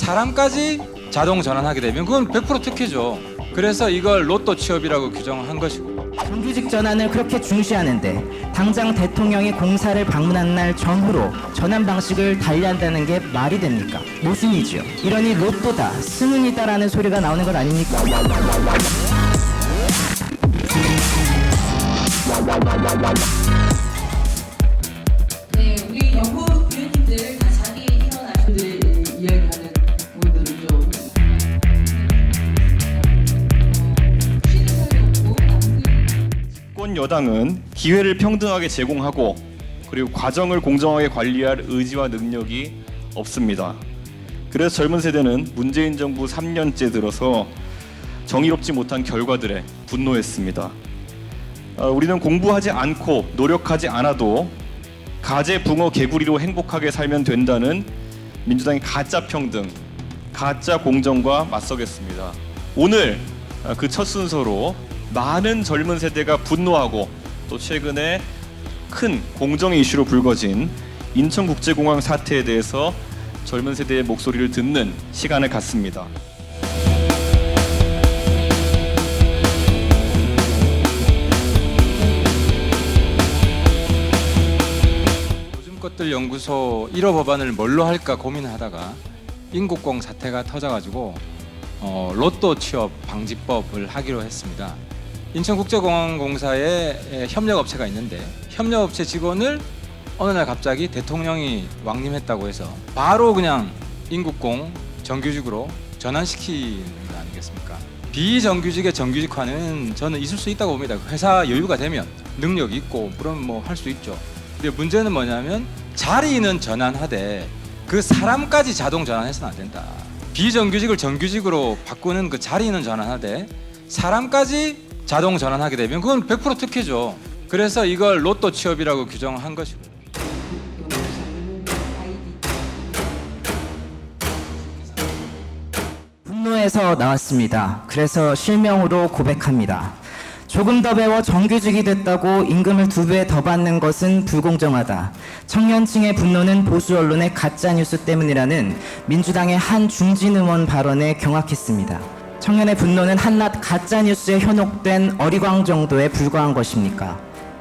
사람까지 자동 전환하게 되면 그건 100% 특혜죠. 그래서 이걸 로또 취업이라고 규정한 것이고. 정규직 전환을 그렇게 중시하는데 당장 대통령이 공사를 방문한 날 전후로 전환 방식을 달리한다는 게 말이 됩니까? 모순이지요. 이러니 로또다, 승운이다라는 소리가 나오는 것 아닙니까? 네, 우리 연구 위원님들 다 자리에 일어나시는 이야기하는 부분들을 좀 쉬는 사람이 없고 집권 여당은 기회를 평등하게 제공하고 그리고 과정을 공정하게 관리할 의지와 능력이 없습니다. 그래서 젊은 세대는 문재인 정부 3년째 들어서 정의롭지 못한 결과들에 분노했습니다. 우리는 공부하지 않고 노력하지 않아도 가재 붕어 개구리로 행복하게 살면 된다는 민주당의 가짜 평등, 가짜 공정과 맞서겠습니다. 오늘 그 첫 순서로 많은 젊은 세대가 분노하고 또 최근에 큰 공정의 이슈로 불거진 인천국제공항 사태에 대해서 젊은 세대의 목소리를 듣는 시간을 갖습니다. 요즘 것들 연구소 1호 법안을 뭘로 할까 고민하다가 인국공 사태가 터져가지고 로또 취업 방지법을 하기로 했습니다. 인천국제공항공사에 협력업체가 있는데 협력업체 직원을 어느 날 갑자기 대통령이 왕림했다고 해서 바로 그냥 인국공 정규직으로 전환시키는 거 아니겠습니까? 비정규직의 정규직화는 저는 있을 수 있다고 봅니다. 회사 여유가 되면 능력이 있고 그럼 뭐 할 수 있죠. 근데 문제는 뭐냐면 자리는 전환하되 그 사람까지 자동 전환해서는 안 된다. 비정규직을 정규직으로 바꾸는 그 자리는 전환하되 사람까지 자동 전환하게 되면 그건 100% 특혜죠. 그래서 이걸 로또 취업이라고 규정한 것이고. 분노에서 나왔습니다. 그래서 실명으로 고백합니다. 조금 더 배워 정규직이 됐다고 임금을 2배 더 받는 것은 불공정하다. 청년층의 분노는 보수 언론의 가짜뉴스 때문이라는 민주당의 한 중진 의원 발언에 경악했습니다. 청년의 분노는 한낱 가짜뉴스에 현혹된 어리광 정도에 불과한 것입니까?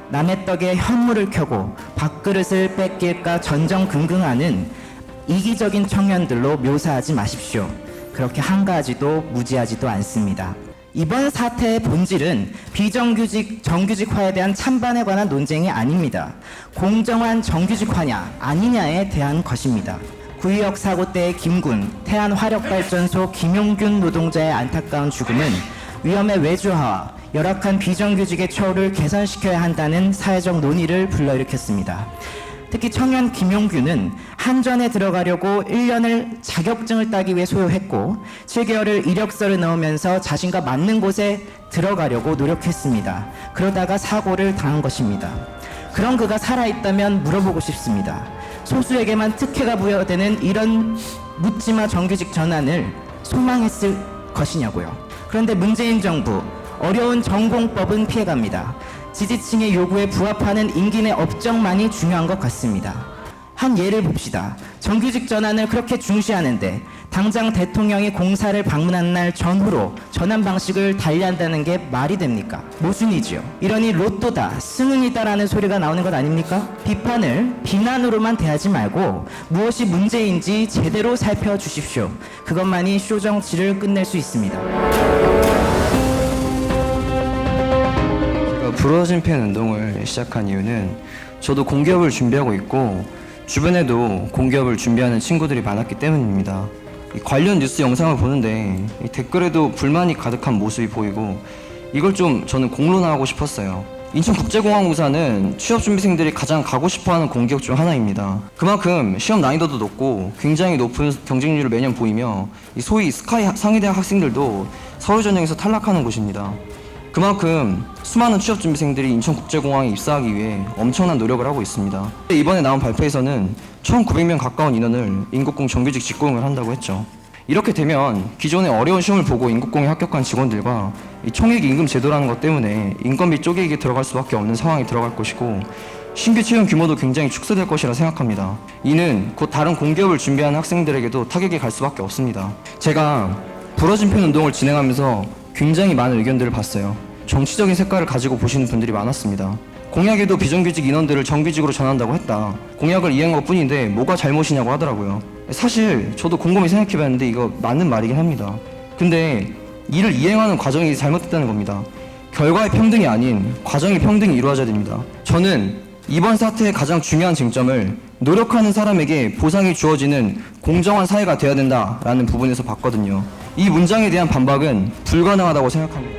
남의 떡에 현물을 켜고 밥그릇을 뺏길까 전전긍긍하는 이기적인 청년들로 묘사하지 마십시오. 그렇게 한가하지도 무지하지도 않습니다. 이번 사태의 본질은 비정규직, 정규직화에 대한 찬반에 관한 논쟁이 아닙니다. 공정한 정규직화냐 아니냐에 대한 것입니다. 구의역 사고 때의 김군, 태안화력발전소 김용균 노동자의 안타까운 죽음은 위험의 외주화와 열악한 비정규직의 처우를 개선시켜야 한다는 사회적 논의를 불러일으켰습니다. 특히 청년 김용균은 한전에 들어가려고 1년을 자격증을 따기 위해 소요했고 7개월을 이력서를 넣으면서 자신과 맞는 곳에 들어가려고 노력했습니다. 그러다가 사고를 당한 것입니다. 그런 그가 살아있다면 물어보고 싶습니다. 소수에게만 특혜가 부여되는 이런 묻지마 정규직 전환을 소망했을 것이냐고요. 그런데 문재인 정부 어려운 전공법은 피해갑니다. 지지층의 요구에 부합하는 임기 내 업적만이 중요한 것 같습니다. 한 예를 봅시다. 정규직 전환을 그렇게 중시하는데 당장 대통령이 공사를 방문한 날 전후로 전환 방식을 달리한다는 게 말이 됩니까? 모순이지요. 이러니 로또다, 승운이다라는 소리가 나오는 것 아닙니까? 비판을 비난으로만 대하지 말고 무엇이 문제인지 제대로 살펴주십시오. 그것만이 쇼 정치를 끝낼 수 있습니다. 부러진 펜 운동을 시작한 이유는 저도 공기업을 준비하고 있고 주변에도 공기업을 준비하는 친구들이 많았기 때문입니다. 관련 뉴스 영상을 보는데 댓글에도 불만이 가득한 모습이 보이고 이걸 좀 저는 공론화하고 싶었어요. 인천국제공항공사는 취업준비생들이 가장 가고 싶어하는 공기업 중 하나입니다. 그만큼 시험 난이도도 높고 굉장히 높은 경쟁률을 매년 보이며 소위 스카이 상위대학 학생들도 서울 전형에서 탈락하는 곳입니다. 그만큼 수많은 취업준비생들이 인천국제공항에 입사하기 위해 엄청난 노력을 하고 있습니다. 이번에 나온 발표에서는 1,900명 가까운 인원을 인국공 정규직 직고용을 한다고 했죠. 이렇게 되면 기존의 어려운 시험을 보고 인국공에 합격한 직원들과 이 총액 임금 제도라는 것 때문에 인건비 쪼개기에 들어갈 수밖에 없는 상황이 들어갈 것이고 신규 채용 규모도 굉장히 축소될 것이라 생각합니다. 이는 곧 다른 공기업을 준비하는 학생들에게도 타격이 갈 수밖에 없습니다. 제가 부러진 펜 운동을 진행하면서 굉장히 많은 의견들을 봤어요. 정치적인 색깔을 가지고 보시는 분들이 많았습니다. 공약에도 비정규직 인원들을 정규직으로 전환한다고 했다. 공약을 이행한 것 뿐인데 뭐가 잘못이냐고 하더라고요. 사실 저도 곰곰이 생각해봤는데 이거 맞는 말이긴 합니다. 근데 이를 이행하는 과정이 잘못됐다는 겁니다. 결과의 평등이 아닌 과정의 평등이 이루어져야 됩니다. 저는 이번 사태의 가장 중요한 쟁점을 노력하는 사람에게 보상이 주어지는 공정한 사회가 되어야 된다라는 부분에서 봤거든요. 이 문장에 대한 반박은 불가능하다고 생각합니다.